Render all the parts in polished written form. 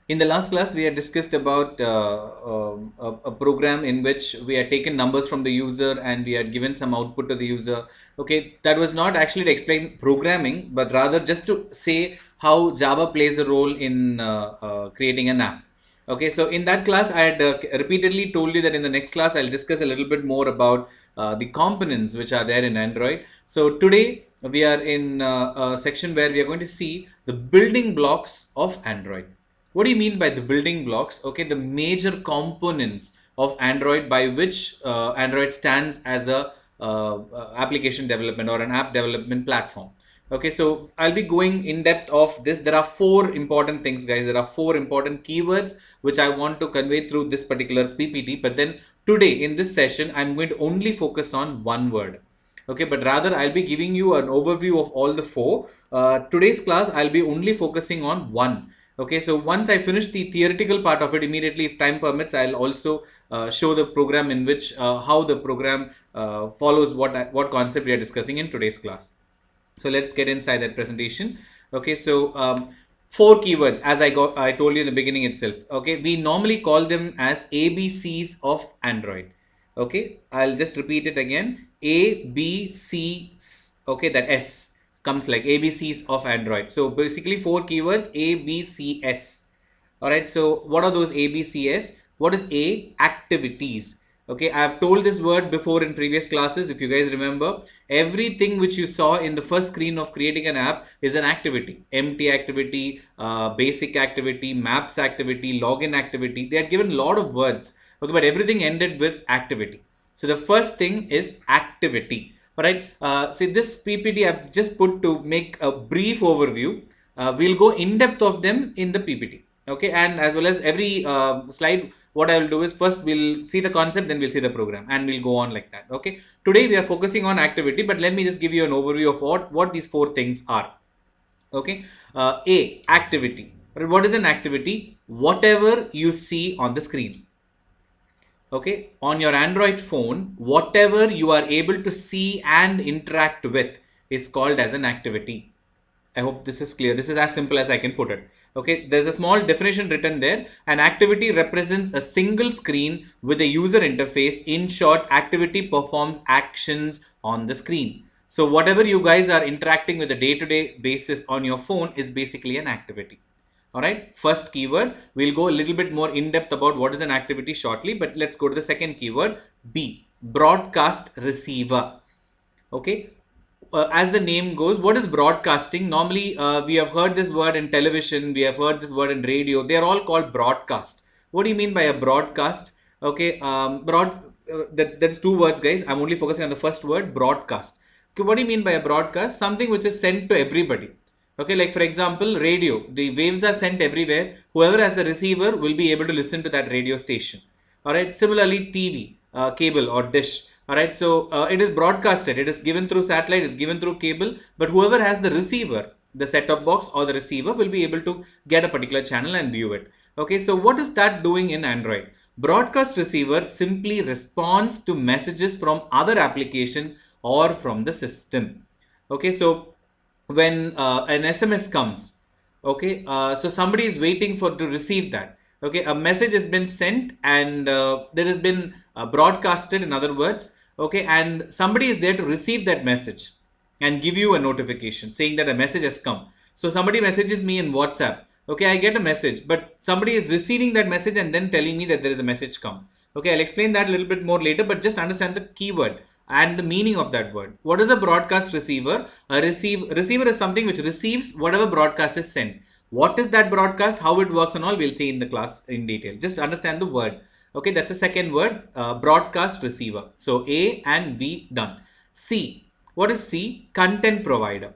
In the last class, we had discussed about a program in which we had taken numbers from the user and we had given some output to the user. Okay, that was not actually to explain programming, but rather just to say how Java plays a role in creating an app. Okay, so in that class, I had repeatedly told you that in the next class, I'll discuss a little bit more about the components which are there in Android. So today, we are in a section where we are going to see the building blocks of Android. What do you mean by the building blocks? Okay, the major components of Android by which Android stands as a application development or an app development platform. Okay, so I'll be going in depth of this. There are four important things, guys. There are four important keywords which I want to convey through this particular PPT. But then today in this session, I'm going to only focus on one word. Okay, but rather I'll be giving you an overview of all the four. Today's class, I'll be only focusing on one. Okay, so once I finish the theoretical part of it, immediately, if time permits, I'll also show the program in which how the program follows what concept we are discussing in today's class. So let's get inside that presentation. Okay, so four keywords, as I told you in the beginning itself. Okay, we normally call them as ABCs of Android. Okay, I'll just repeat it again. ABCs. Okay, that S comes like ABCs of Android. So basically four keywords, ABCS. All right. So what are those ABCS? What is A? Activities. Okay, I have told this word before in previous classes. If you guys remember, everything which you saw in the first screen of creating an app is an activity. Empty activity, basic activity, maps activity, login activity. They had given a lot of words. Okay, but everything ended with activity. So the first thing is activity. All right. See, this PPT I've just put to make a brief overview. We'll go in depth of them in the PPT. Okay, and as well as every slide, what I will do is first we'll see the concept, then we'll see the program, and we'll go on like that. Okay. Today we are focusing on activity, but let me just give you an overview of what these four things are. Okay. A, activity. What is an activity? Whatever you see on the screen. Okay, on your Android phone, whatever you are able to see and interact with is called as an activity. I hope this is clear. This is as simple as I can put it. Okay, there's a small definition written there. An activity represents a single screen with a user interface. In short, activity performs actions on the screen. So whatever you guys are interacting with a day-to-day basis on your phone is basically an activity. All right, first keyword. We'll go a little bit more in depth about what is an activity shortly, but let's go to the second keyword, B, broadcast receiver. Okay, as the name goes, what is broadcasting? Normally, we have heard this word in television, we have heard this word in radio. They are all called broadcast. What do you mean by a broadcast? Okay, that's two words, guys. I'm only focusing on the first word, broadcast. Okay, what do you mean by a broadcast? Something which is sent to everybody. Okay, like for example, radio. The waves are sent everywhere. Whoever has the receiver will be able to listen to that radio station. All right. Similarly, TV, cable or dish. All right. So it is broadcasted. It is given through satellite. It's given through cable. But whoever has the receiver, the set-top box or the receiver, will be able to get a particular channel and view it. Okay. So what is that doing in Android? Broadcast receiver simply responds to messages from other applications or from the system. Okay. So when an SMS comes, okay, so somebody is waiting to receive that. Okay, a message has been sent and there has been broadcasted, in other words. Okay, and somebody is there to receive that message and give you a notification saying that a message has come. So somebody messages me in WhatsApp. Okay, I get a message, but somebody is receiving that message and then telling me that there is a message come. Okay, I'll explain that a little bit more later, but just understand the keyword and the meaning of that word. What is a broadcast receiver? A receiver is something which receives whatever broadcast is sent. What is that broadcast? How it works and all we'll see in the class in detail. Just understand the word. Okay, that's the second word, broadcast receiver. So A and B done. C. What is C? Content provider.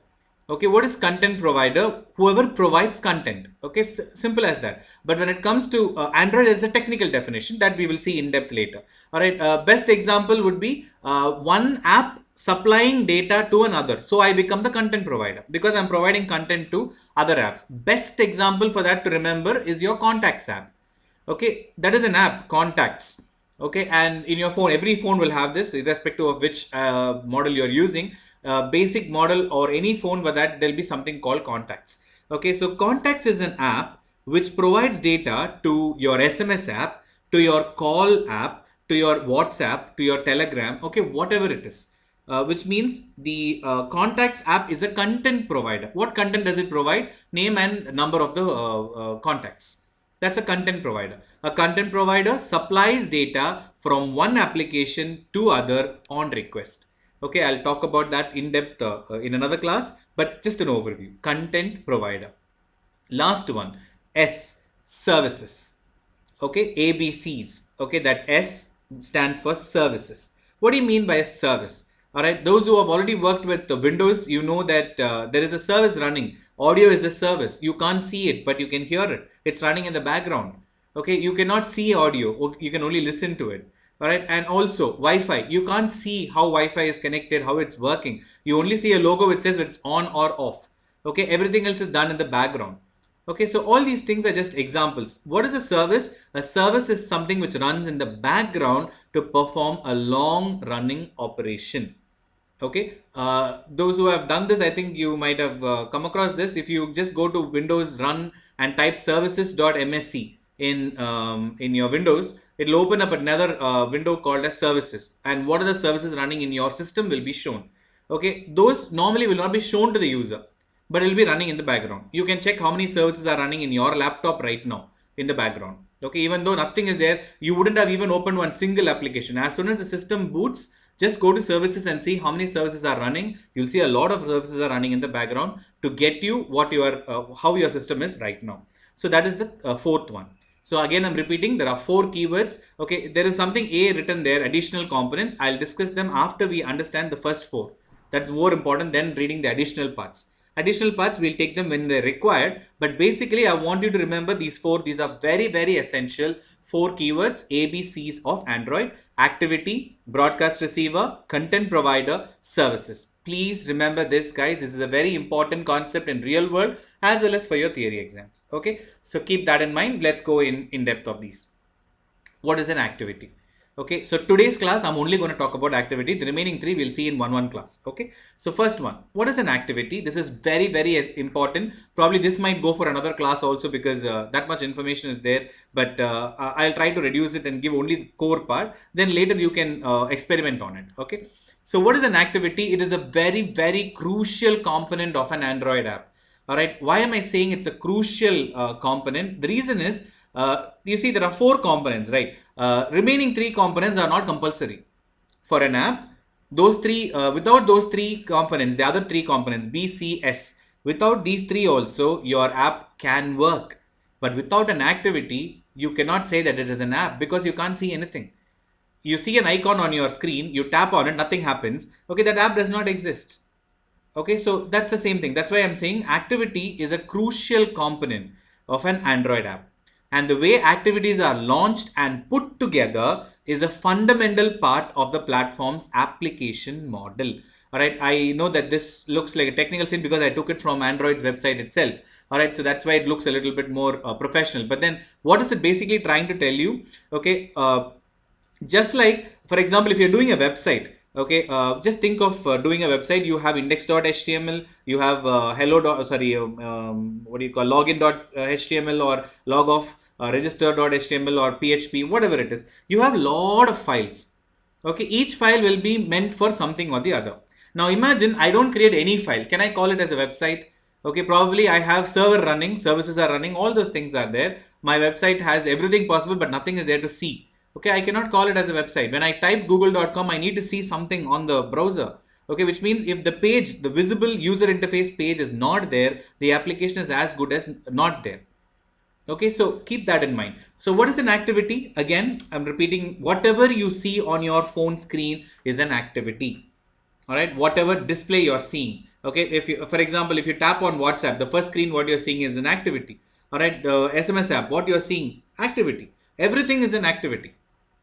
Okay, what is content provider? Whoever provides content. Okay, simple as that. But when it comes to Android, there's a technical definition that we will see in depth later. All right, best example would be one app supplying data to another. So I become the content provider because I'm providing content to other apps. Best example for that to remember is your contacts app. Okay, that is an app, contacts. Okay, and in your phone, every phone will have this irrespective of which model you're using. Basic model or any phone for that, there'll be something called contacts. Okay, so contacts is an app which provides data to your SMS app, to your call app, to your WhatsApp, to your Telegram, okay, whatever it is. Which means the contacts app is a content provider. What content does it provide? Name and number of the contacts. That's a content provider. A content provider supplies data from one application to other on request. Okay, I'll talk about that in depth in another class, but just an overview. Content provider. Last one, S, services. Okay, ABCs. Okay, that S stands for services. What do you mean by a service? All right, those who have already worked with the Windows, you know that there is a service running. Audio is a service. You can't see it, but you can hear it. It's running in the background. Okay, you cannot see audio. You can only listen to it. All right, and also Wi-Fi. You can't see how Wi-Fi is connected, how it's working. You only see a logo which says it's on or off. Okay, everything else is done in the background. Okay, so all these things are just examples. What is a service? A service is something which runs in the background to perform a long running operation. Okay, those who have done this, I think you might have come across this. If you just go to Windows Run and type services.msc in your Windows, it will open up another window called as services, and what are the services running in your system will be shown. Okay, those normally will not be shown to the user, but it will be running in the background. You can check how many services are running in your laptop right now in the background. Okay, even though nothing is there, you wouldn't have even opened one single application. As soon as the system boots, just go to services and see how many services are running. You'll see a lot of services are running in the background to get you what your how your system is right now. So that is the fourth one. So again, I'm repeating, there are 4 keywords. Okay, there is something A written there, additional components. I'll discuss them after we understand the first 4. That's more important than reading the additional parts. Additional parts, we'll take them when they're required. But basically, I want you to remember these 4. These are very, very essential 4 keywords, ABCs of Android: activity, broadcast receiver, content provider, services. Please remember this, guys. This is a very important concept in real world as well as for your theory exams. Okay, so keep that in mind. Let's go in depth of these. What is an activity? Okay, so today's class, I'm only going to talk about activity. The remaining 3 we'll see in one class. Okay, so first one, what is an activity? This is very, very important. Probably this might go for another class also, because that much information is there, but I'll try to reduce it and give only the core part. Then later you can experiment on it. Okay, so what is an activity? It is a very, very crucial component of an Android app. All right, why am I saying it's a crucial component? The reason is, you see there are 4 components, right? Remaining 3 components are not compulsory for an app. Those 3, without those 3 components, the other 3 components, B, C, S, without these 3 also, your app can work. But without an activity, you cannot say that it is an app, because you can't see anything. You see an icon on your screen, you tap on it, nothing happens. Okay, that app does not exist. Okay, so that's the same thing. That's why I'm saying activity is a crucial component of an Android app. And the way activities are launched and put together is a fundamental part of the platform's application model. All right, I know that this looks like a technical thing because I took it from Android's website itself. All right, so that's why it looks a little bit more professional. But then what is it basically trying to tell you? Okay, just like, for example, if you're doing a website, okay, just think of doing a website. You have index.html, you have what do you call, login.html or log off, register.html or PHP, whatever it is. You have a lot of files. Okay, each file will be meant for something or the other. Now imagine I don't create any file. Can I call it as a website? Okay, probably I have server running, services are running, all those things are there. My website has everything possible, but nothing is there to see. Okay, I cannot call it as a website. When I type google.com, I need to see something on the browser. Okay, which means if the page, the visible user interface page is not there, the application is as good as not there. Okay, so keep that in mind. So what is an activity? Again, I'm repeating, whatever you see on your phone screen is an activity. All right, whatever display you're seeing. Okay, if you, for example, if you tap on WhatsApp, the first screen what you're seeing is an activity. All right, the SMS app, what you're seeing, activity. Everything is an activity.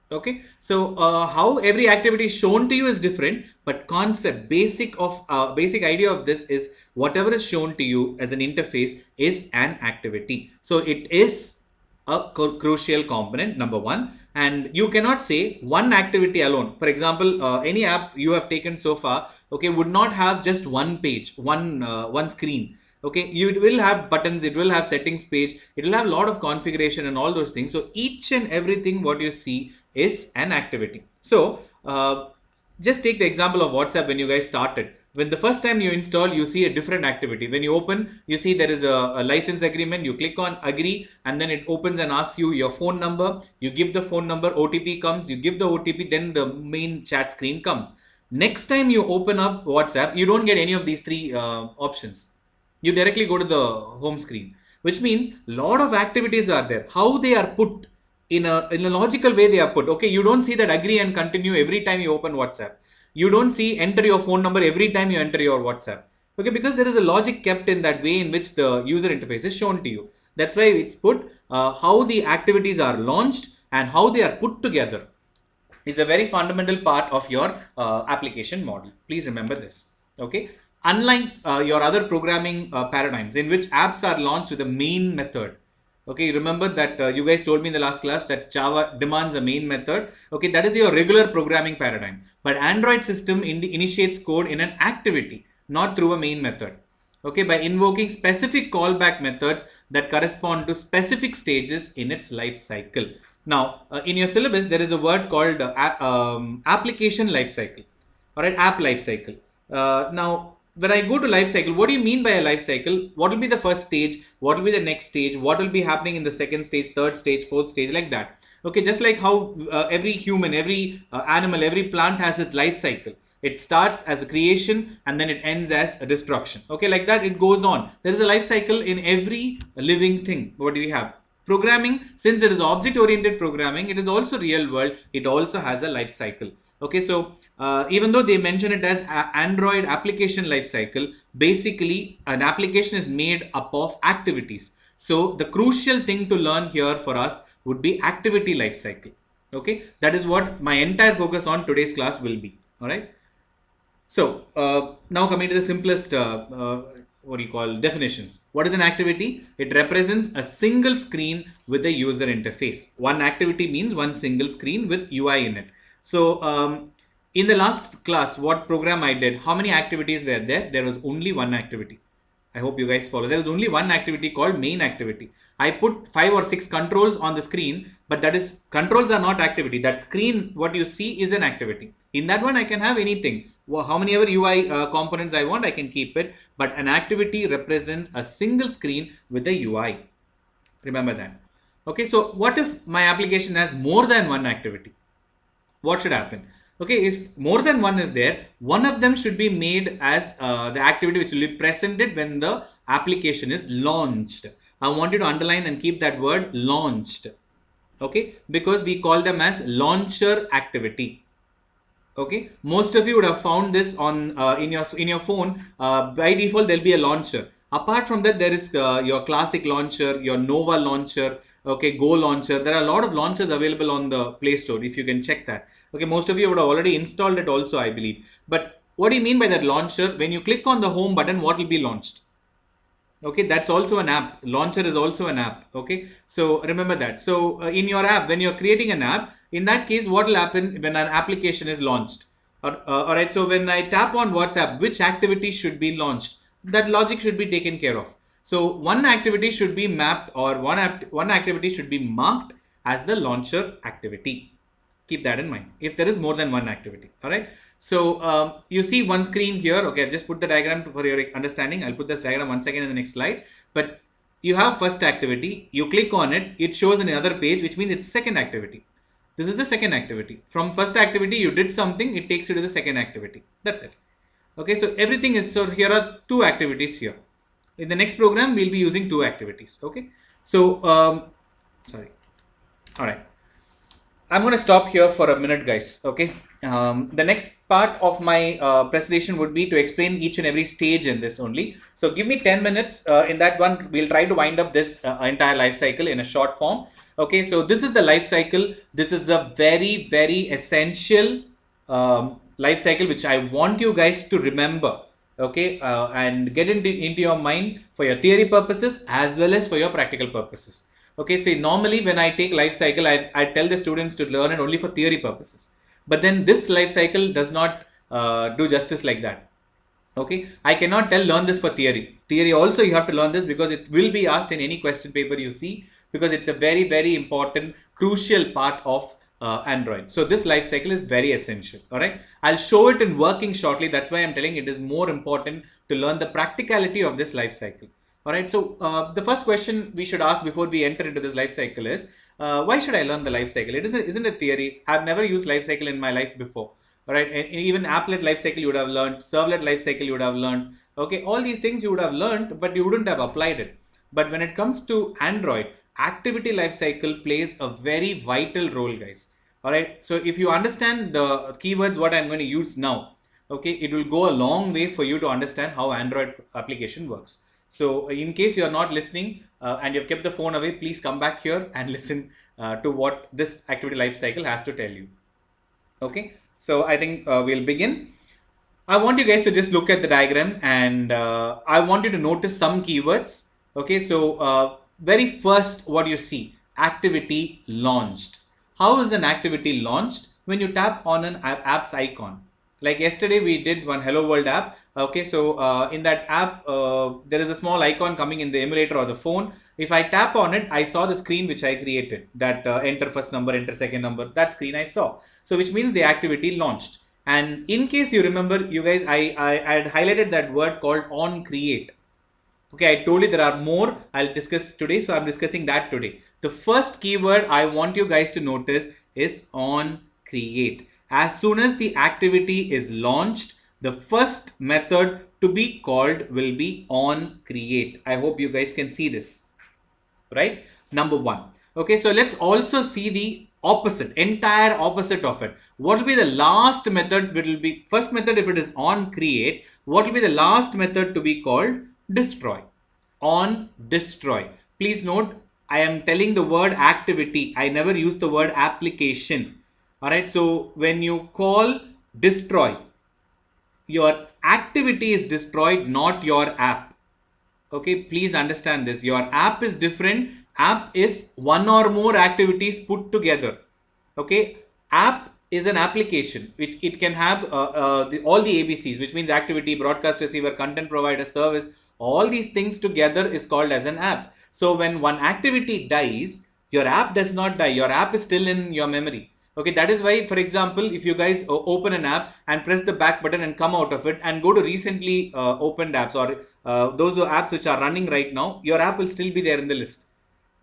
Okay, so how every activity is shown to you is different, but concept, basic idea of this is whatever is shown to you as an interface is an activity. So it is a crucial component, number 1, and you cannot say one activity alone. For example, any app you have taken so far, okay, would not have just one page, one screen. Okay, you will have buttons, it will have settings page, it will have a lot of configuration and all those things. So each and everything what you see is an activity. So just take the example of WhatsApp. When you guys started, when the first time you install, you see a different activity. When you open, you see there is a license agreement. You click on agree, and then it opens and asks you your phone number. You give the phone number, OTP comes, you give the OTP, then the main chat screen comes. Next time you open up WhatsApp, you don't get any of these three options. You directly go to the home screen, which means lot of activities are there. How they are put in a logical way, they are put. Okay, you don't see that agree and continue every time you open WhatsApp. You don't see enter your phone number every time you enter your WhatsApp. Okay, because there is a logic kept in that way in which the user interface is shown to you. That's why it's put how the activities are launched and how they are put together is a very fundamental part of your application model. Please remember this. Okay. Unlike your other programming paradigms in which apps are launched with a main method. Okay, remember that you guys told me in the last class that Java demands a main method. Okay, that is your regular programming paradigm. But Android system initiates code in an activity, not through a main method. Okay, by invoking specific callback methods that correspond to specific stages in its life cycle. Now, in your syllabus, there is a word called application lifecycle, all right, app lifecycle. Now, when I go to life cycle, what do you mean by a life cycle? What will be the first stage? What will be the next stage? What will be happening in the second stage, third stage, fourth stage, like that? Okay, just like how every human, every animal, every plant has its life cycle. It starts as a creation and then it ends as a destruction. Okay, like that it goes on. There is a life cycle in every living thing. What do we have? Programming, since it is object oriented programming, it is also real world. It also has a life cycle. Okay, so even though they mention it as Android application lifecycle, basically an application is made up of activities. So the crucial thing to learn here for us would be activity lifecycle. Okay, that is what my entire focus on today's class will be. All right. So now coming to the simplest, what do you call definitions? What is an activity? It represents a single screen with a user interface. One activity means one single screen with UI in it. So in the last class, what program I did, how many activities were there? There was only one activity. I hope you guys follow. There was only one activity called main activity. I put 5 or 6 controls on the screen, but that is, controls are not activity. That screen, what you see is an activity. In that one, I can have anything. Well, how many ever UI components I want, I can keep it. But an activity represents a single screen with a UI. Remember that. Okay, so what if my application has more than one activity? What should happen? Okay, if more than one is there, one of them should be made as the activity which will be presented when the application is launched. I want you to underline and keep that word launched. Okay, because we call them as launcher activity. Okay, most of you would have found this on in your phone. By default, there'll be a launcher. Apart from that, there is your classic launcher, your Nova launcher, okay, Go launcher. There are a lot of launchers available on the Play Store if you can check that. Okay, most of you would have already installed it also, I believe. But what do you mean by that launcher? When you click on the home button, what will be launched? Okay, that's also an app. Launcher is also an app. Okay, so remember that. So in your app, when you're creating an app, in that case, what will happen when an application is launched? All right, so when I tap on WhatsApp, which activity should be launched? That logic should be taken care of. So one activity should be mapped, or one activity should be marked as the launcher activity. Keep that in mind if there is more than one activity. All right. So you see one screen here. Okay, I've just put the diagram for your understanding. I'll put this diagram once again in the next slide. But you have first activity. You click on it. It shows in another page, which means it's second activity. This is the second activity. From first activity, you did something. It takes you to the second activity. That's it. Okay. So everything is, so here are two activities here. In the next program, we'll be using two activities. Okay. So, sorry. All right. I'm going to stop here for a minute, guys. Okay. The next part of my presentation would be to explain each and every stage in this only. So give me 10 minutes. In that one, we'll try to wind up this entire life cycle in a short form. Okay. So this is the life cycle. This is a very, very essential life cycle, which I want you guys to remember. Okay. And get into your mind for your theory purposes as well as for your practical purposes. Okay, so normally when I take life cycle, I tell the students to learn it only for theory purposes. But then this life cycle does not do justice like that. Okay, I cannot tell learn this for theory also you have to learn this, because it will be asked in any question paper you see, because it's a very important crucial part of Android. So this life cycle is very essential. All right, I'll show it in working shortly. That's why I'm telling it is more important to learn the practicality of this life cycle. All right, so the first question we should ask before we enter into this life cycle is, why should I learn the life cycle? It isn't a theory. I've never used life cycle in my life before. All right, and even applet life cycle you would have learned, servlet life cycle you would have learned. Okay, all these things you would have learned, but you wouldn't have applied it. But when it comes to Android, activity life cycle plays a very vital role, guys. All right, so if you understand the keywords what I'm going to use now, okay, it will go a long way for you to understand how Android application works. So in case you are not listening and you've kept the phone away, please come back here and listen to what this activity life cycle has to tell you. Okay, so I think we'll begin. I want you guys to just look at the diagram, and I want you to notice some keywords. Okay, so very first, what you see, activity launched. How is an activity launched? When you tap on an app's icon. Like yesterday, we did one Hello World app. Okay, so in that app, there is a small icon coming in the emulator or the phone. If I tap on it, I saw the screen which I created, that enter first number, enter second number, that screen I saw. So which means the activity launched. And in case you remember, you guys, I had highlighted that word called on create. Okay, I told you there are more I'll discuss today, so I'm discussing that today. The first keyword I want you guys to notice is on create. As soon as the activity is launched, the first method to be called will be on create. I hope you guys can see this, right? Number one. Okay, so let's also see the opposite, entire opposite of it. What will be the last method? It will be first method if it is on create. What will be the last method to be called? Destroy. On destroy. Please note, I am telling the word activity. I never use the word application. All right, so when you call destroy, your activity is destroyed, not your app. Okay, please understand this. Your app is different. App is one or more activities put together. Okay, app is an application. It can have all the ABCs, which means activity, broadcast, receiver, content provider, service. All these things together is called as an app. So when one activity dies, your app does not die. Your app is still in your memory. Okay, that is why, for example, if you guys open an app and press the back button and come out of it and go to recently opened apps, or those apps which are running right now, your app will still be there in the list.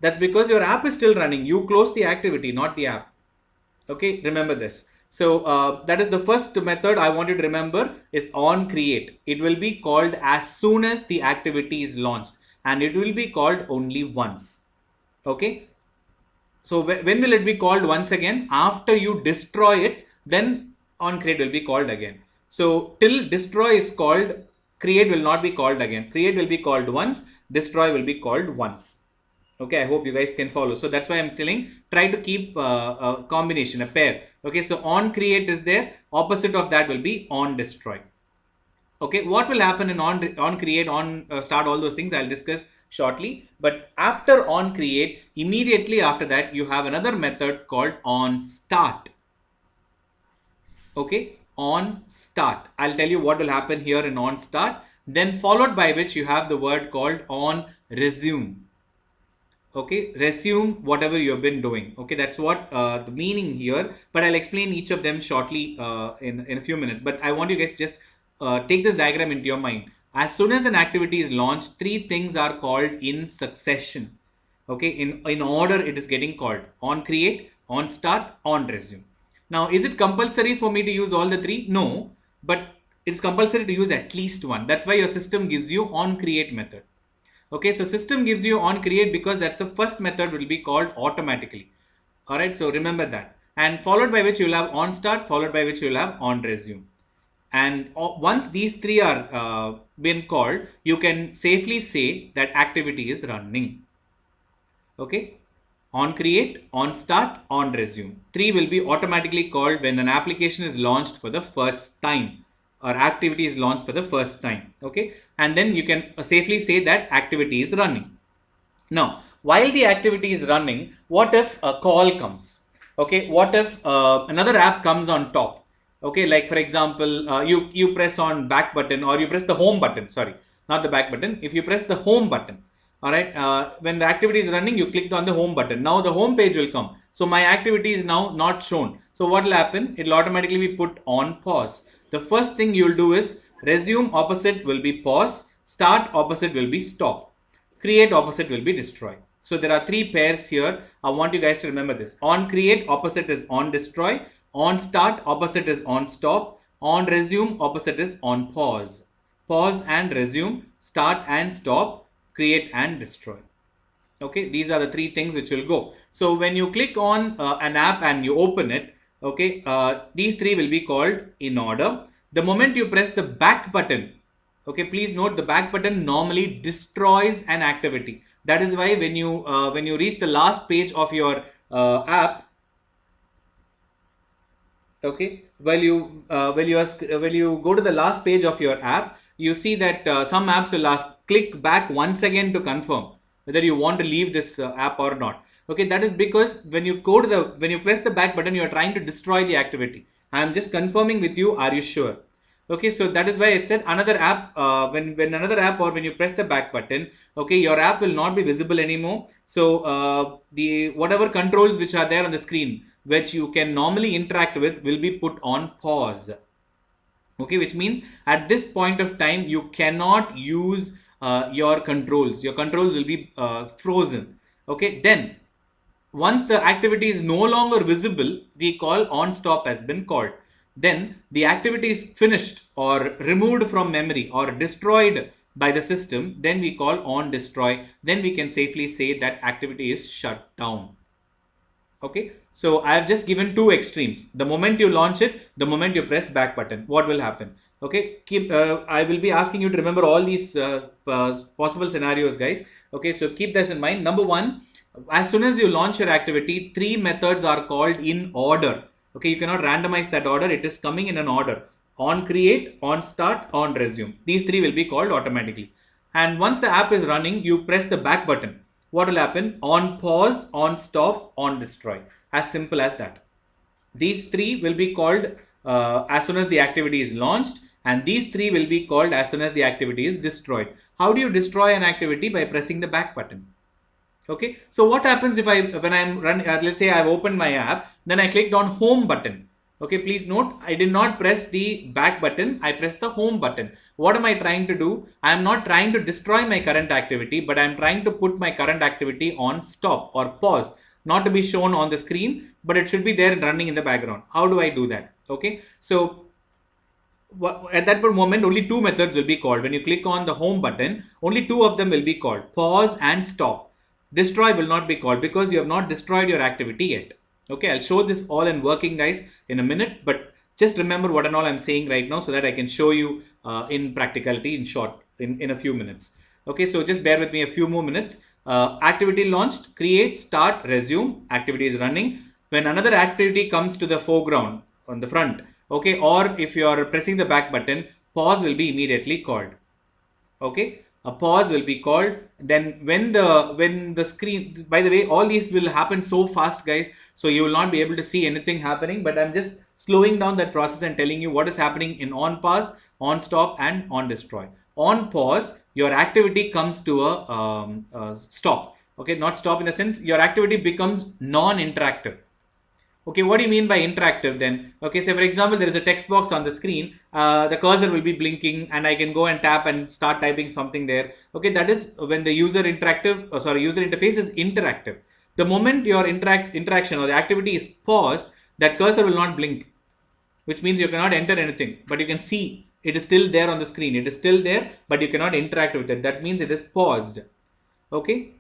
That's because your app is still running. You close the activity, not the app. Okay, remember this. So that is the first method I want you to remember is on create. It will be called as soon as the activity is launched, and it will be called only once. Okay. So when will it be called once again? After you destroy it, then on create will be called again. So till destroy is called, create will not be called again. Create will be called once, destroy will be called once. Okay, I hope you guys can follow. So that's why I'm telling, try to keep a combination, a pair. Okay, so on create is there. Opposite of that will be on destroy. Okay, what will happen in on create, on start, all those things I'll discuss shortly. But after on create, immediately after that, you have another method called on start. Okay, on start. I'll tell you what will happen here in on start. Then followed by which you have the word called on resume. Okay, resume whatever you have been doing. Okay, that's what the meaning here. But I'll explain each of them shortly in a few minutes. But I want you guys to just take this diagram into your mind. As soon as an activity is launched, three things are called in succession. Okay, in order it is getting called: on create, on start, on resume. Now, is it compulsory for me to use all the three? No, but it's compulsory to use at least one. That's why your system gives you on create method. Okay, so system gives you on create because that's the first method will be called automatically. All right, so remember that. And followed by which you'll have on start, followed by which you'll have on resume. And once these three are been called, you can safely say that activity is running. Okay, on create, on start, on resume. Three will be automatically called when an application is launched for the first time, or activity is launched for the first time. Okay, and then you can safely say that activity is running. Now, while the activity is running, what if a call comes? Okay, what if another app comes on top? Okay, like for example, you press on back button, or you press the home button. Sorry, not the back button. If you press the home button, all right, when the activity is running, you clicked on the home button. Now the home page will come. So my activity is now not shown. So what will happen? It will automatically be put on pause. The first thing you will do is resume opposite will be pause, start opposite will be stop, create opposite will be destroy. So there are three pairs here. I want you guys to remember this. On create opposite is on destroy, on start opposite is on stop, on resume opposite is on pause. Pause and resume, start and stop, create and destroy. Okay, these are the three things which will go. So when you click on an app and you open it, okay, these three will be called in order. The moment you press the back button, okay, please note the back button normally destroys an activity. That is why when you reach the last page of your app, okay, while you go to the last page of your app, you see that some apps will ask click back once again to confirm whether you want to leave this app or not. Okay, that is because when you press the back button, you are trying to destroy the activity. I am just confirming with you, are you sure? Okay, so that is why it said another app, when another app, or when you press the back button, okay, your app will not be visible anymore. So the whatever controls which are there on the screen which you can normally interact with will be put on pause. Okay, which means at this point of time you cannot use your controls will be frozen. Okay, then once the activity is no longer visible, we call on stop has been called. Then the activity is finished or removed from memory or destroyed by the system, then we call on destroy. Then we can safely say that activity is shut down. Okay, so I have just given two extremes. The moment you launch it, the moment you press back button, what will happen? Okay, I will be asking you to remember all these possible scenarios, guys. Okay, so keep this in mind. Number one, as soon as you launch your activity, three methods are called in order. Okay, you cannot randomize that order. It is coming in an order: on create, on start, on resume. These three will be called automatically. And once the app is running, you press the back button. What will happen? On pause, on stop, on destroy. As simple as that. These three will be called as soon as the activity is launched, and these three will be called as soon as the activity is destroyed. How do you destroy an activity? By pressing the back button. Okay, so what happens if when I'm running, let's say I've opened my app, then I clicked on home button. Okay, please note, I did not press the back button, I pressed the home button. What am I trying to do? I am not trying to destroy my current activity, but I am trying to put my current activity on stop or pause, not to be shown on the screen, but it should be there running in the background. How do I do that? Okay, so at that moment, only two methods will be called. When you click on the home button, only two of them will be called: pause and stop. Destroy will not be called because you have not destroyed your activity yet. Okay, I'll show this all in working, guys, in a minute, but just remember what and all I'm saying right now so that I can show you in practicality in short in a few minutes. Okay, so just bear with me a few more minutes. Activity launched, create, start, resume, activity is running. When another activity comes to the foreground on the front, okay, or if you are pressing the back button, pause will be immediately called. Okay, a pause will be called. Then when the screen, by the way, all these will happen so fast, guys, so you will not be able to see anything happening, but I'm just slowing down that process and telling you what is happening in on pause, on stop, and on destroy. On pause, your activity comes to a stop. Okay, not stop in the sense your activity becomes non-interactive. Okay, what do you mean by interactive then? Okay, so for example, there is a text box on the screen, the cursor will be blinking and I can go and tap and start typing something there. Okay, that is when the user interface is interactive. The moment your interaction or the activity is paused, that cursor will not blink, which means you cannot enter anything, but you can see it is still there on the screen. It is still there, but you cannot interact with it. That means it is paused. Okay.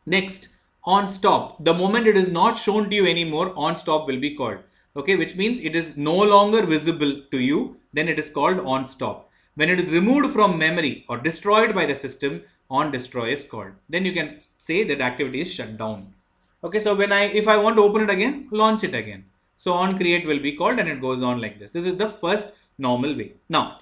Next, on stop. The moment it is not shown to you anymore, on stop will be called. Okay, which means it is no longer visible to you, then it is called on stop. When it is removed from memory or destroyed by the system, on destroy is called. Then you can say that activity is shut down. Okay, so if I want to open it again, launch it again. So on create will be called and it goes on like this. This is the first normal way. Now,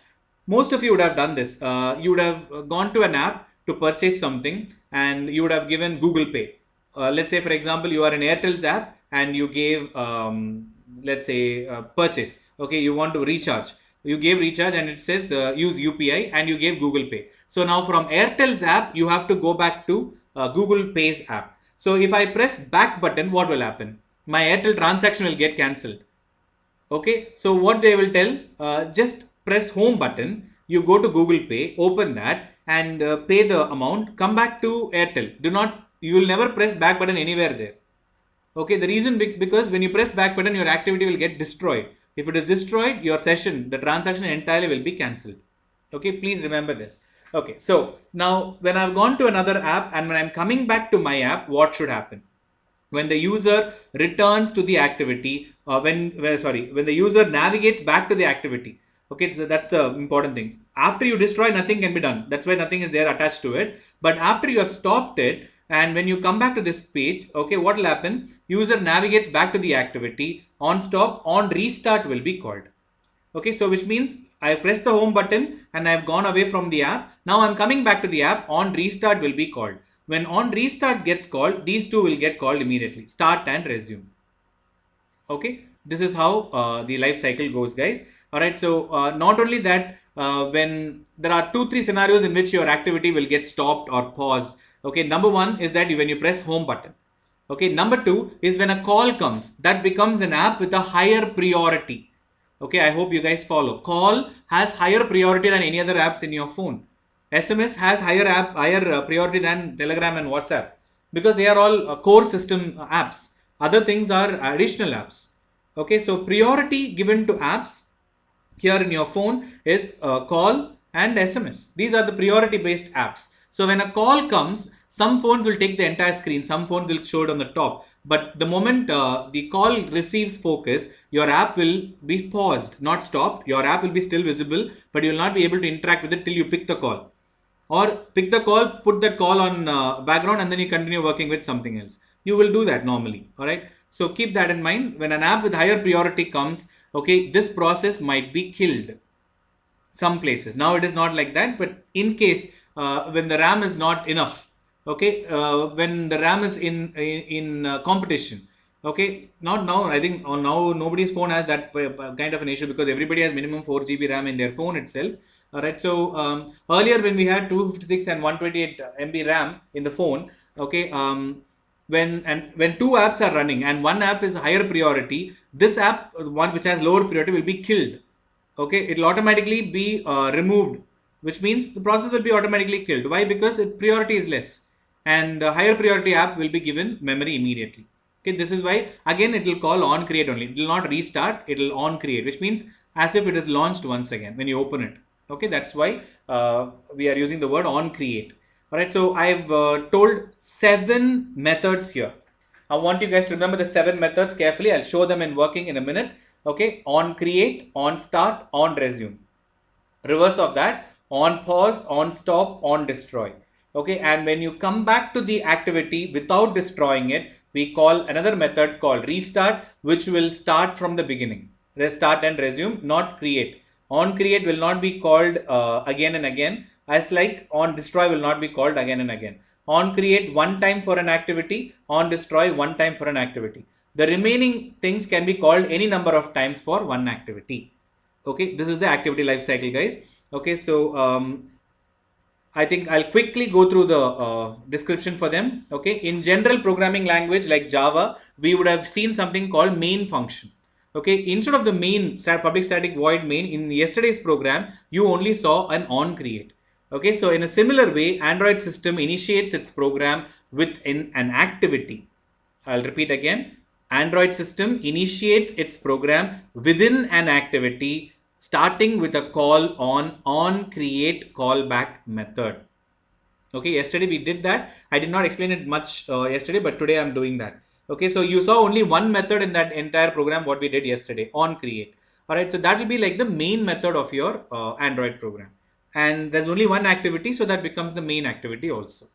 most of you would have done this. You would have gone to an app to purchase something and you would have given Google Pay. Let's say, for example, you are in Airtel's app and you gave let's say purchase. Okay, you want to recharge. You gave recharge and it says use UPI and you gave Google Pay. So now from Airtel's app, you have to go back to Google Pay's app. So if I press back button, what will happen? My Airtel transaction will get cancelled. Okay, so what they will tell, just press home button, you go to Google Pay, open that and pay the amount, come back to Airtel. Do not, you will never press back button anywhere there. Okay, the reason because when you press back button, your activity will get destroyed. If it is destroyed, your session, the transaction entirely will be cancelled. Okay, please remember this. Okay, so now when I've gone to another app and when I'm coming back to my app, what should happen? When the user returns to the activity, when the user navigates back to the activity. Okay, so that's the important thing. After you destroy, nothing can be done. That's why nothing is there attached to it. But after you have stopped it, and when you come back to this page, okay, what will happen? User navigates back to the activity. On stop, on restart will be called. Okay, so which means I press the home button and I've gone away from the app. Now I'm coming back to the app. On restart will be called. When on restart gets called, these two will get called immediately. Start and resume. Okay, this is how the life cycle goes, guys. All right, so not only that, when there are 2-3 scenarios in which your activity will get stopped or paused. Okay, number one is that when you press home button. Okay, number two is when a call comes, that becomes an app with a higher priority. Okay, I hope you guys follow. Call has higher priority than any other apps in your phone. SMS has higher priority than Telegram and WhatsApp because they are all core system apps. Other things are additional apps. Okay, so priority given to apps here in your phone is call and SMS. These are the priority based apps. So when a call comes, some phones will take the entire screen, some phones will show it on the top. But the moment the call receives focus, your app will be paused, not stopped. Your app will be still visible, but you will not be able to interact with it till you pick the call. Or pick the call, put that call on background and then you continue working with something else. You will do that normally. All right. So keep that in mind. When an app with higher priority comes, okay, this process might be killed. Some places. Now it is not like that, but in case when the RAM is not enough, okay, when the RAM is in competition, okay, not now. I think now nobody's phone has that kind of an issue because everybody has minimum 4 GB RAM in their phone itself. All right. So earlier when we had 256 and 128 MB RAM in the phone, okay, when two apps are running and one app is higher priority, this app, one which has lower priority, will be killed. Okay, it will automatically be removed, which means the process will be automatically killed. Why? Because its priority is less and higher priority app will be given memory immediately. Okay, this is why again it will call on create only. It will not restart, it will on create, which means as if it is launched once again when you open it. Okay, that's why we are using the word on create. All right, so I've told 7 methods here. I want you guys to remember the 7 methods carefully. I'll show them in working in a minute. Okay, on create, on start, on resume. Reverse of that, on pause, on stop, on destroy. Okay, and when you come back to the activity without destroying it, we call another method called restart, which will start from the beginning. Restart and resume, not create. On create will not be called again and again, as like on destroy will not be called again and again. On create one time for an activity, on destroy one time for an activity. The remaining things can be called any number of times for one activity. Okay, this is the activity life cycle, guys. Okay, so I think I'll quickly go through the description for them. Okay, in general programming language like Java, we would have seen something called main function. Okay, instead of the main public static void main in yesterday's program, you only saw an on create. Okay, so in a similar way, Android system initiates its program with an activity. I'll repeat again. Android system initiates its program within an activity starting with a call on create callback method. Okay, yesterday we did that. I did not explain it much yesterday, but today I'm doing that. Okay, so you saw only one method in that entire program what we did yesterday, on create. All right, so that will be like the main method of your Android program. And there's only one activity, so that becomes the main activity also.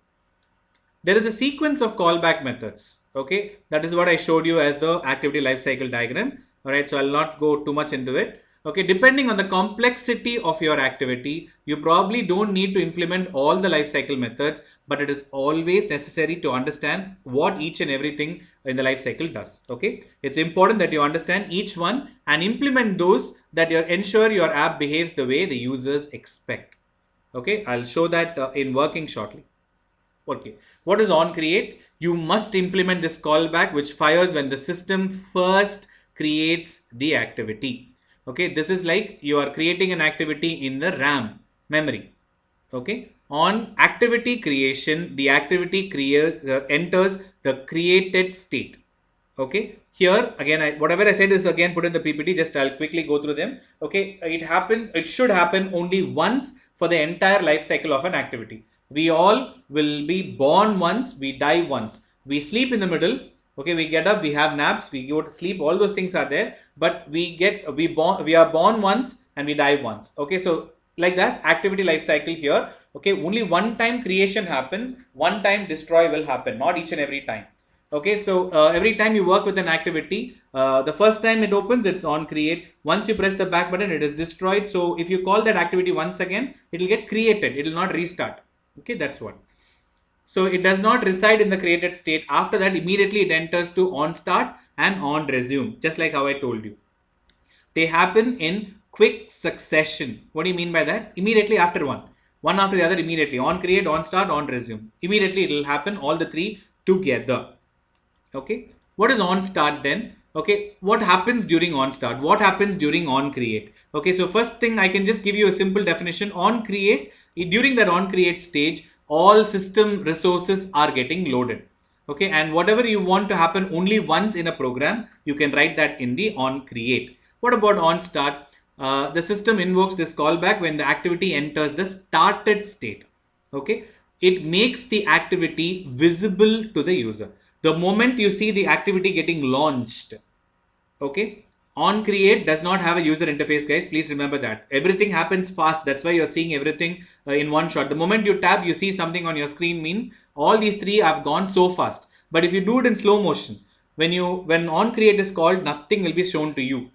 There is a sequence of callback methods. Okay, that is what I showed you as the activity lifecycle diagram. All right, so I'll not go too much into it. Okay, depending on the complexity of your activity, you probably don't need to implement all the life cycle methods, but it is always necessary to understand what each and everything in the life cycle does. Okay, it's important that you understand each one and implement those that you ensure your app behaves the way the users expect. Okay, I'll show that in working shortly. Okay, what is on create? You must implement this callback which fires when the system first creates the activity. Okay, this is like you are creating an activity in the RAM memory. Okay, on activity creation, the activity enters the created state. Okay, here again, whatever I said is again put in the PPT. Just I'll quickly go through them. Okay, it should happen only once for the entire life cycle of an activity. We all will be born once, we die once, we sleep in the middle. Okay, we get up, we have naps, we go to sleep, all those things are there, but we are born once and we die once. Okay, so like that activity life cycle here. Okay, only one time creation happens, one time destroy will happen, not each and every time. Okay, so every time you work with an activity, the first time it opens, it's on create. Once you press the back button, it is destroyed. So if you call that activity once again, it will get created, it will not restart. Okay, that's what. So it does not reside in the created state. After that, immediately it enters to on start and on resume, just like how I told you. They happen in quick succession. What do you mean by that? Immediately after one after the other, immediately on create, on start, on resume. Immediately it will happen, all the three together. Okay, what is on start then? Okay, what happens during on start? What happens during on create? Okay, so first thing I can just give you a simple definition. On create, during that on create stage, all system resources are getting loaded. Okay, and whatever you want to happen only once in a program, you can write that in the on create. What about on start? The system invokes this callback when the activity enters the started state. Okay, it makes the activity visible to the user. The moment you see the activity getting launched, okay, on create does not have a user interface, guys. Please remember that everything happens fast. That's why you're seeing everything in one shot. The moment you tap, you see something on your screen means all these three have gone so fast. But if you do it in slow motion, when on create is called, nothing will be shown to you.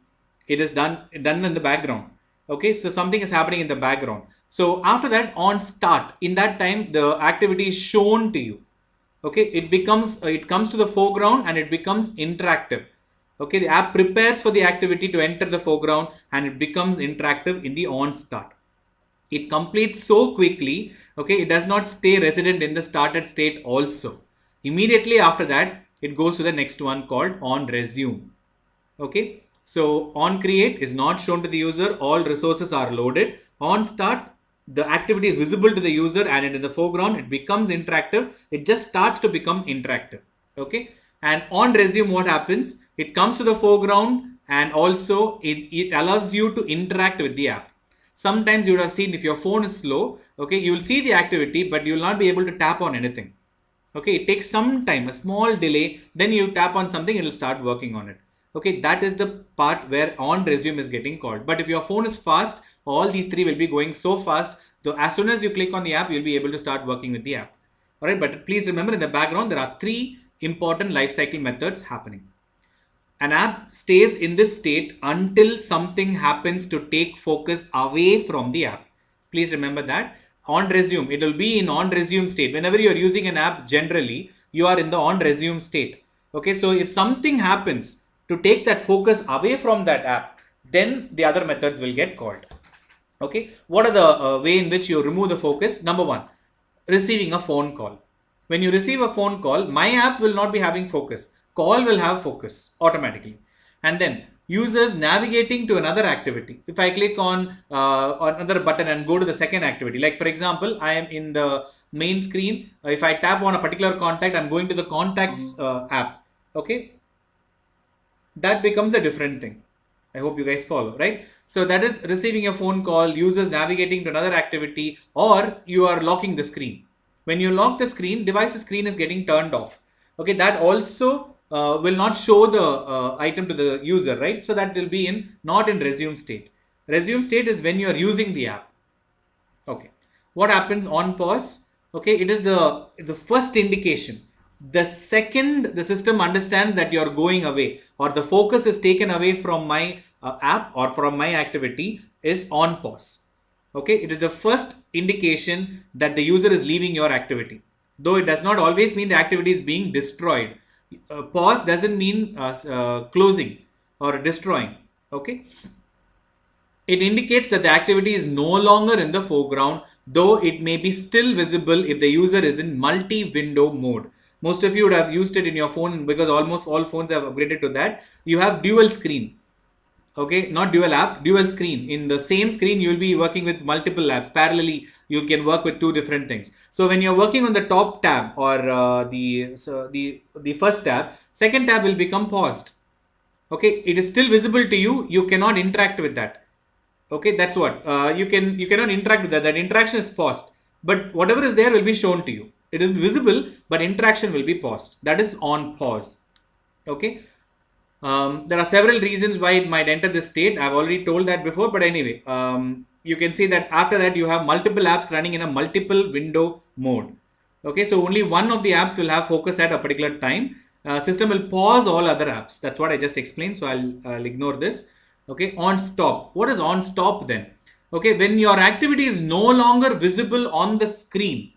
It is done in the background. Okay, so something is happening in the background. So after that, on start, in that time, the activity is shown to you. Okay, it comes to the foreground and it becomes interactive. Okay, the app prepares for the activity to enter the foreground and it becomes interactive in the on start. It completes so quickly. Okay, it does not stay resident in the started state also. Immediately after that, it goes to the next one called on resume. Okay, so on create is not shown to the user, all resources are loaded. On start, the activity is visible to the user and in the foreground it becomes interactive. It just starts to become interactive. Okay, and on resume, what happens? It comes to the foreground and also it allows you to interact with the app. Sometimes you would have seen, if your phone is slow, okay, you will see the activity but you will not be able to tap on anything. Okay, it takes some time, a small delay, then you tap on something, it will start working on it. Okay, that is the part where on resume is getting called. But if your phone is fast, all these three will be going so fast. So as soon as you click on the app, you'll be able to start working with the app. All right, but please remember, in the background, there are three important lifecycle methods happening. An app stays in this state until something happens to take focus away from the app. Please remember that. On resume, it will be in on resume state. Whenever you are using an app, generally, you are in the on resume state. Okay, so if something happens to take that focus away from that app, then the other methods will get called. Okay, what are the way in which you remove the focus? Number one, receiving a phone call. When you receive a phone call, my app will not be having focus. Call will have focus automatically. And then users navigating to another activity. If I click on another button and go to the second activity, like for example, I am in the main screen. If I tap on a particular contact, I'm going to the contacts app. Okay, that becomes a different thing. I hope you guys follow, right? So that is receiving a phone call, users navigating to another activity, or you are locking the screen. When you lock the screen, device's screen is getting turned off. Okay, that also will not show the item to the user, right? So that will be not in resume state. Resume state is when you are using the app. Okay, what happens on pause? Okay, it is the first indication. The second the system understands that you are going away or the focus is taken away from my app or from my activity is on pause. Okay, it is the first indication that the user is leaving your activity. Though it does not always mean the activity is being destroyed. Pause doesn't mean closing or destroying. Okay, it indicates that the activity is no longer in the foreground, though it may be still visible if the user is in multi-window mode. Most of you would have used it in your phones because almost all phones have upgraded to that. You have dual screen. Okay, not dual app, dual screen. In the same screen, you will be working with multiple apps. Parallelly, you can work with two different things. So when you're working on the top tab or the first tab, second tab will become paused. Okay, it is still visible to you. You cannot interact with that. Okay, that's what you cannot interact with that. That interaction is paused, but whatever is there will be shown to you. It is visible, but interaction will be paused. That is on pause. Okay. There are several reasons why it might enter this state. I've already told that before, but anyway, you can see that after that you have multiple apps running in a multiple window mode. Okay, so only one of the apps will have focus at a particular time. System will pause all other apps. That's what I just explained. So I'll ignore this. Okay, on stop. What is on stop then? Okay, when your activity is no longer visible on the screen,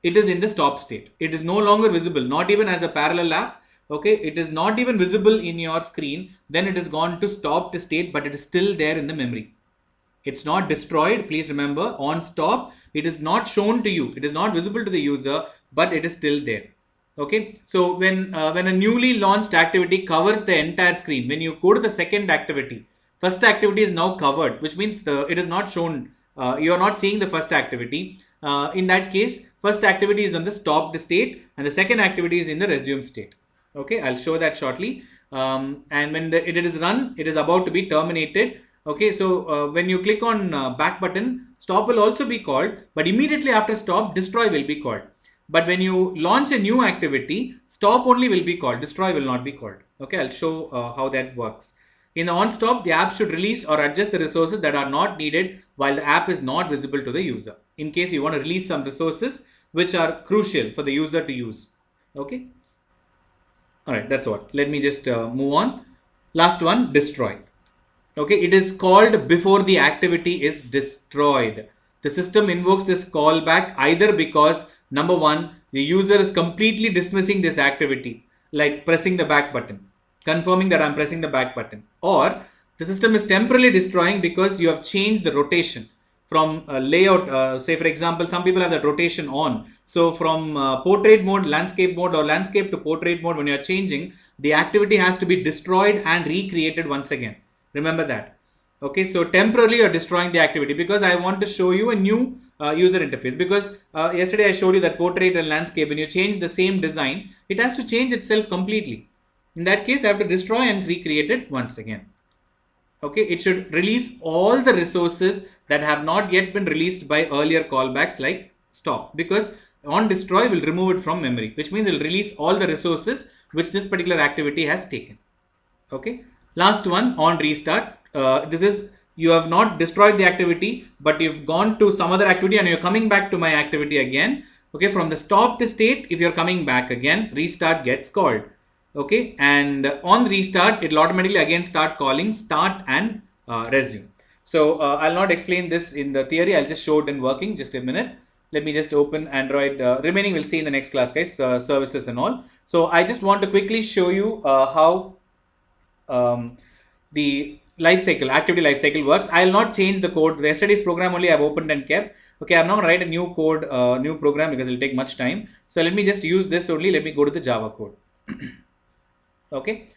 it is in the stop state. It is no longer visible, not even as a parallel app. Okay, it is not even visible in your screen. Then it is gone to stop the state, but it is still there in the memory. It's not destroyed. Please remember, on stop, it is not shown to you. It is not visible to the user, but it is still there. Okay, so when a newly launched activity covers the entire screen, when you go to the second activity, first activity is now covered, which means it is not shown. You are not seeing the first activity. In that case, first activity is on the stopped state, and the second activity is in the resume state. Okay, I'll show that shortly. And when it is run, it is about to be terminated. Okay, so when you click on back button, stop will also be called, but immediately after stop, destroy will be called. But when you launch a new activity, stop only will be called, destroy will not be called. Okay, I'll show how that works. In the on stop, the app should release or adjust the resources that are not needed while the app is not visible to the user. In case you want to release some resources which are crucial for the user to use. Okay. All right, that's what. Let me just move on. Last one, destroy. Okay, it is called before the activity is destroyed. The system invokes this callback either because number one, the user is completely dismissing this activity, like pressing the back button, confirming that I'm pressing the back button, or the system is temporarily destroying because you have changed the rotation from layout. Say for example, some people have that rotation on. So from portrait mode, landscape mode, or landscape to portrait mode, when you're changing, the activity has to be destroyed and recreated once again. Remember that. Okay, so temporarily you're destroying the activity because I want to show you a new user interface, because yesterday I showed you that portrait and landscape, when you change the same design, it has to change itself completely. In that case, I have to destroy and recreate it once again. Okay, it should release all the resources that have not yet been released by earlier callbacks like stop, because on destroy will remove it from memory, which means it will release all the resources which this particular activity has taken. Okay, last one, on restart. This is, you have not destroyed the activity, but you've gone to some other activity and you're coming back to my activity again. Okay, from the stopped state, if you're coming back again, restart gets called. Okay, and on restart, it will automatically again start calling start and resume. So I'll not explain this in the theory. I'll just show it in working. Just a minute. Let me just open Android. Remaining we'll see in the next class, guys. Services and all. So I just want to quickly show you how the lifecycle, activity lifecycle works. I'll not change the code. Yesterday's program only I've opened and kept. Okay, I'm not going to write a new code, new program, because it'll take much time. So let me just use this only. Let me go to the Java code. Okay.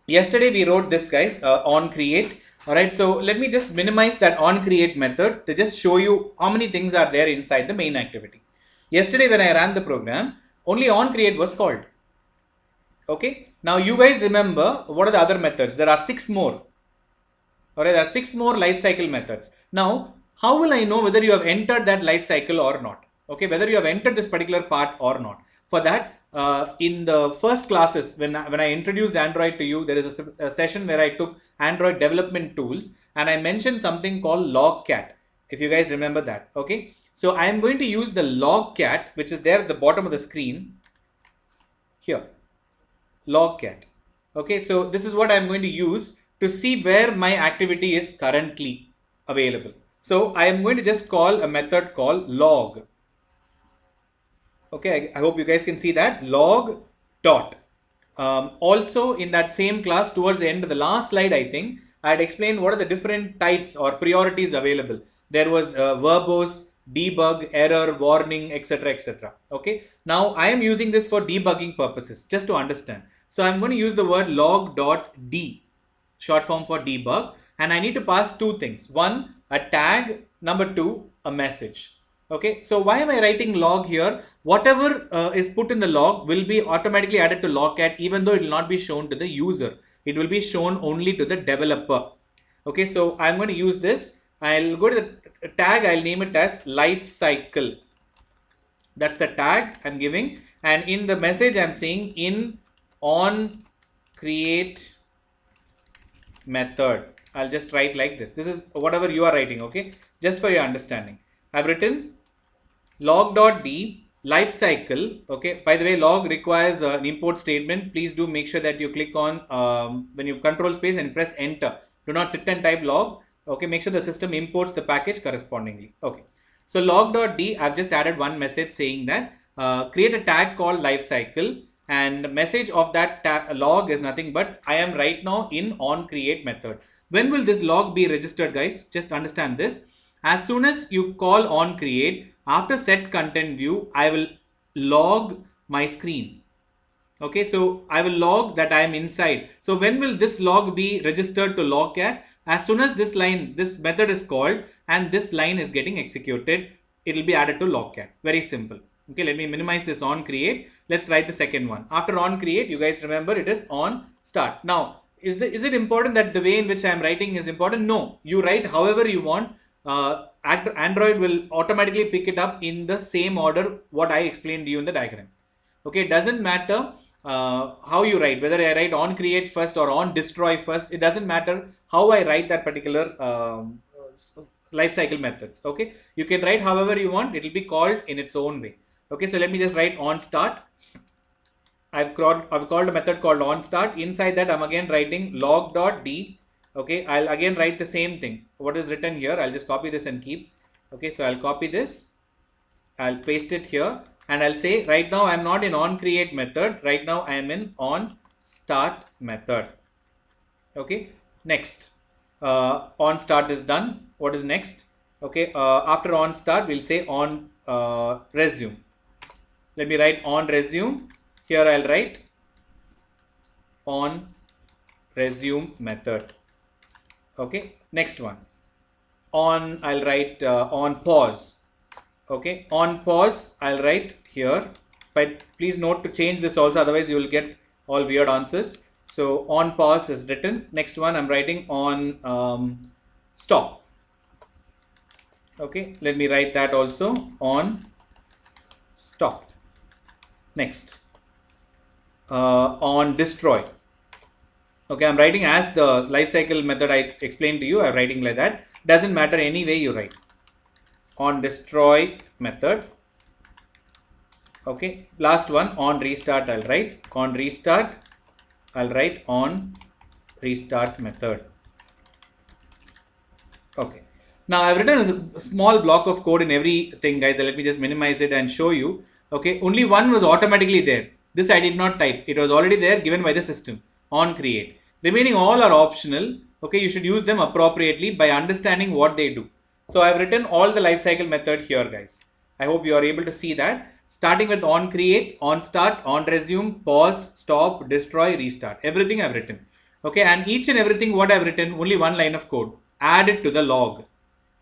Yesterday we wrote this, guys, on create. All right. So let me just minimize that on create method to just show you how many things are there inside the main activity. Yesterday when I ran the program, only on create was called. Okay. Now you guys remember what are the other methods? There are 6 more. All right. There are 6 more lifecycle methods. Now, how will I know whether you have entered that lifecycle or not? Okay. Whether you have entered this particular part or not. For that, in the first classes, when I introduced Android to you, there is a session where I took Android development tools and I mentioned something called logcat, if you guys remember that. Okay, so I am going to use the logcat, which is there at the bottom of the screen here, logcat. Okay, so this is what I am going to use to see where my activity is currently available. So I am going to just call a method called log. Okay, I hope you guys can see that log dot. Also in that same class, towards the end of the last slide, I think I had explained what are the different types or priorities available. There was verbose, debug, error, warning, etc, etc. Okay, now I am using this for debugging purposes, just to understand. So I'm going to use the word log dot d, short form for debug, and I need to pass two things. One, a tag. Number two, a message. Okay, so why am I writing log here? Whatever is put in the log will be automatically added to logcat, even though it will not be shown to the user. It will be shown only to the developer. Okay, so I'm going to use this. I'll go to the tag. I'll name it as Lifecycle. That's the tag I'm giving. And in the message, I'm saying in on create method. I'll just write like this. This is whatever you are writing. Okay, just for your understanding. I've written log.d lifecycle. Okay, by the way, log requires an import statement. Please do make sure that you click on when you control space and press enter. Do not sit and type log. Okay, make sure the system imports the package correspondingly. Okay, so log.d, I've just added one message saying that create a tag called lifecycle, and message of that log is nothing but I am right now in on create method. When will this log be registered, guys? Just understand this. As soon as you call on create, after set content view, I will log my screen. Okay, so I will log that I am inside. So when will this log be registered to logcat? As soon as this line, this method is called and this line is getting executed, it will be added to logcat. Very simple. Okay, let me minimize this on create. Let's write the second one. After on create, you guys remember it is on start. Now, is it important that the way in which I am writing is important? No, you write however you want. Android will automatically pick it up in the same order what I explained to you in the diagram. Okay, it doesn't matter how you write, whether I write on create first or on destroy first. It doesn't matter how I write that particular lifecycle methods. Okay, you can write however you want. It will be called in its own way. Okay, so let me just write on start. I've called a method called on start. Inside that, I'm again writing log.d. Okay, I'll again write the same thing. What is written here, I'll just copy this and keep. Okay, so I'll copy this, I'll paste it here, and I'll say right now I'm not in on create method. Right now I am in on start method. Okay, next, on start is done. What is next? Okay, after on start, we'll say on resume. Let me write on resume. Here I'll write on resume method. Okay, next one. On, I'll write on pause. Okay, on pause, I'll write here. But please note to change this also, otherwise you will get all weird answers. So on pause is written. Next one, I'm writing on stop. Okay, let me write that also on stop. Next, on destroy. Okay, I'm writing as the lifecycle method I explained to you. I'm writing like that. Doesn't matter any way you write. On destroy method. Okay, last one on restart. I'll write on restart. I'll write on restart method. Okay. Now I've written a small block of code in everything, guys. Let me just minimize it and show you. Okay, only one was automatically there. This I did not type. It was already there, given by the system on create. Remaining all are optional. Okay, you should use them appropriately by understanding what they do. So I've written all the lifecycle method here, guys. I hope you are able to see that. Starting with on create, on start, on resume, pause, stop, destroy, restart. Everything I've written. Okay, and each and everything what I've written, only one line of code. Add it to the log.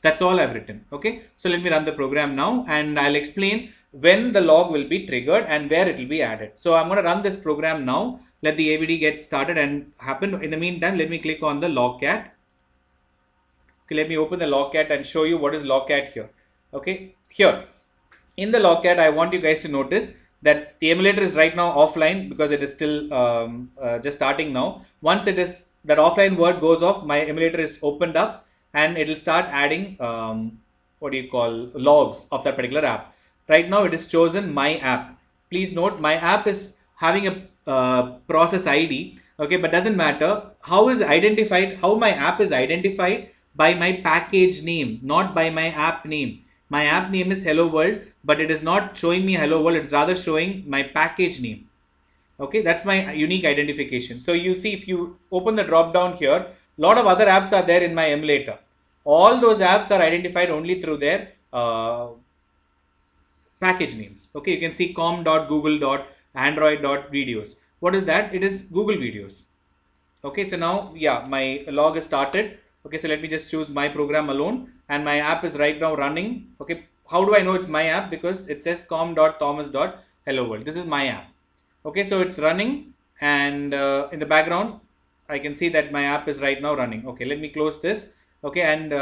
That's all I've written. Okay, so let me run the program now and I'll explain when the log will be triggered and where it will be added. So I'm going to run this program now. Let the AVD get started and happen. In the meantime, let me click on the logcat. Okay, let me open the logcat and show you what is logcat here. Okay, here in the logcat, I want you guys to notice that the emulator is right now offline because it is still just starting now. Once it is, that offline word goes off, my emulator is opened up and it will start adding what do you call logs of that particular app. Right now it is chosen my app. Please note my app is having a process ID. Okay, but doesn't matter. How my app is identified by my package name, not by my app name. My app name is Hello World, but it is not showing me Hello World. It's rather showing my package name. Okay, that's my unique identification. So you see, if you open the drop down here, a lot of other apps are there in my emulator. All those apps are identified only through their package names. Okay, you can see com.google.android.videos. What is that? It is Google videos. Okay, so now, yeah, my log is started. Okay, so let me just choose my program alone, and my app is right now running. Okay, how do I know it's my app? Because it says com.thomas.hello world. This is my app. Okay, so it's running, and in the background I can see that my app is right now running. Okay, let me close this. Okay, and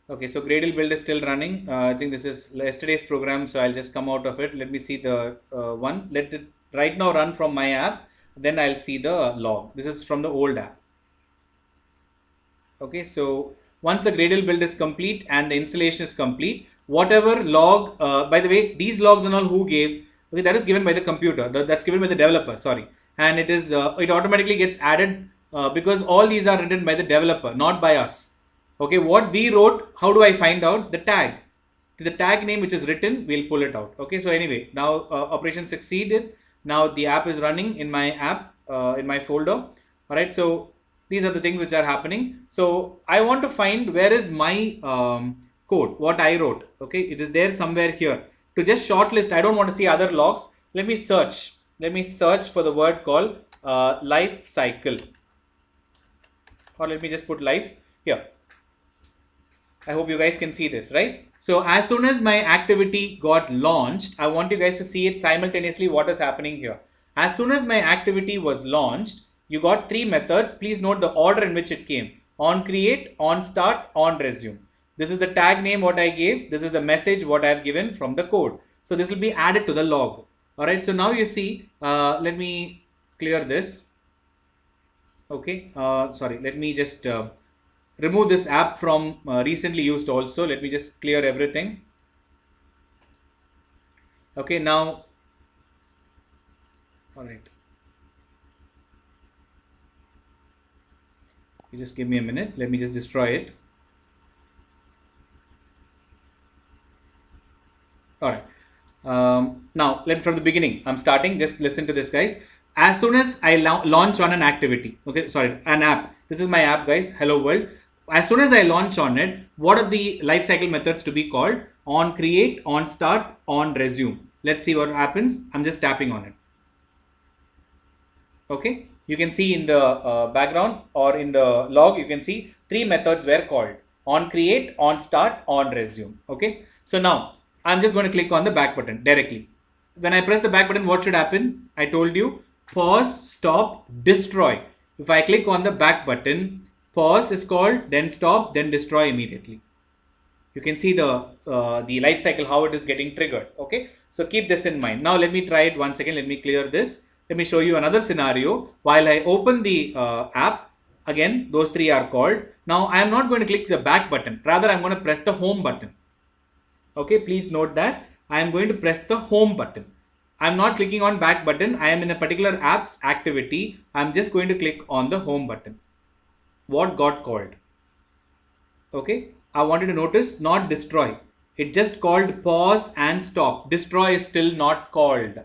okay, so Gradle build is still running. I think this is yesterday's program, so I'll just come out of it. Let me see the one. Let it right now run from my app. Then I'll see the log. This is from the old app. Okay, so once the Gradle build is complete and the installation is complete, whatever log, by the way, these logs and all who gave, okay, that is given by the computer. That's given by the developer. Sorry, and it is it automatically gets added because all these are written by the developer, not by us. Okay, what we wrote, how do I find out? The tag. The tag name which is written, we'll pull it out. Okay, so anyway, now operation succeeded. Now the app is running in my app, in my folder. All right, so these are the things which are happening. So I want to find where is my code, what I wrote. Okay, it is there somewhere here. To just shortlist, I don't want to see other logs. Let me search. Let me search for the word called Lifecycle. Or let me just put life here. I hope you guys can see this, right? So as soon as my activity got launched, I want you guys to see it simultaneously what is happening here. As soon as my activity was launched, you got three methods. Please note the order in which it came. On create, on start, on resume. This is the tag name what I gave. This is the message what I have given from the code. So this will be added to the log. All right. So now you see, let me clear this. Okay. Sorry. Let me just remove this app from recently used also. Let me just clear everything. Okay, now, all right. You just give me a minute. Let me just destroy it. All right. Now, from the beginning, I'm starting. Just listen to this, guys. As soon as I launch on an activity, okay, sorry, an app. This is my app, guys. Hello world. As soon as I launch on it, what are the lifecycle methods to be called? On create, on start, on resume. Let's see what happens. I'm just tapping on it. Okay, you can see in the background or in the log, you can see three methods were called: on create, on start, on resume. Okay, so now I'm just going to click on the back button directly. When I press the back button, what should happen? I told you pause, stop, destroy. If I click on the back button, pause is called, then stop, then destroy immediately. You can see the life cycle, how it is getting triggered. Okay, so keep this in mind. Now let me try it once again. Let me clear this. Let me show you another scenario. While I open the app, again, those three are called. Now I am not going to click the back button. Rather, I'm going to press the home button. Okay, please note that I am going to press the home button. I'm not clicking on back button. I am in a particular app's activity. I'm just going to click on the home button. What got called? Okay, I wanted to notice not destroy. It just called pause and stop. Destroy is still not called.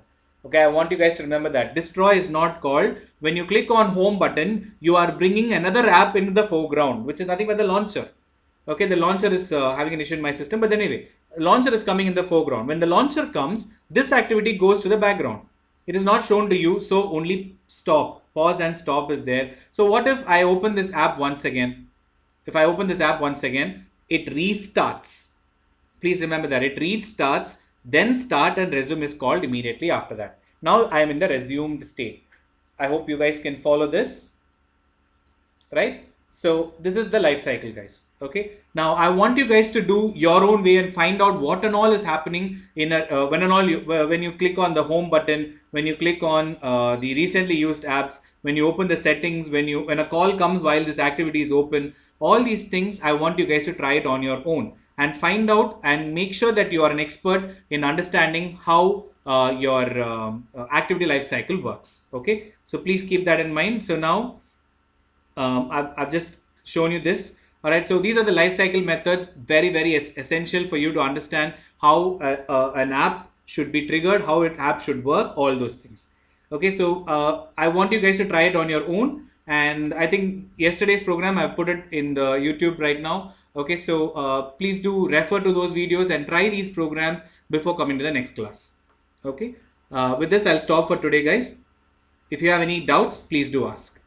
Okay, I want you guys to remember that. Destroy is not called. When you click on home button, you are bringing another app into the foreground, which is nothing but the launcher. Okay, the launcher is having an issue in my system, but anyway, launcher is coming in the foreground. When the launcher comes, this activity goes to the background. It is not shown to you, so only stop, pause and stop is there. So what if I open this app once again? If I open this app once again, it restarts. Please remember that it restarts, then start and resume is called immediately after that. Now I am in the resumed state. I hope you guys can follow this, right? So this is the life cycle, guys. Okay. Now I want you guys to do your own way and find out what and all is happening in a, when you click on the home button, when you click on the recently used apps, when you open the settings, when a call comes while this activity is open, all these things I want you guys to try it on your own and find out and make sure that you are an expert in understanding how your activity life cycle works. Okay, so please keep that in mind. So now I've just shown you this. All right, so these are the life cycle methods, very, very essential for you to understand how an app should be triggered, how an app should work, all those things. Okay, so I want you guys to try it on your own. And I think yesterday's program, I've put it in the YouTube right now. Okay, so please do refer to those videos and try these programs before coming to the next class. Okay, with this, I'll stop for today, guys. If you have any doubts, please do ask.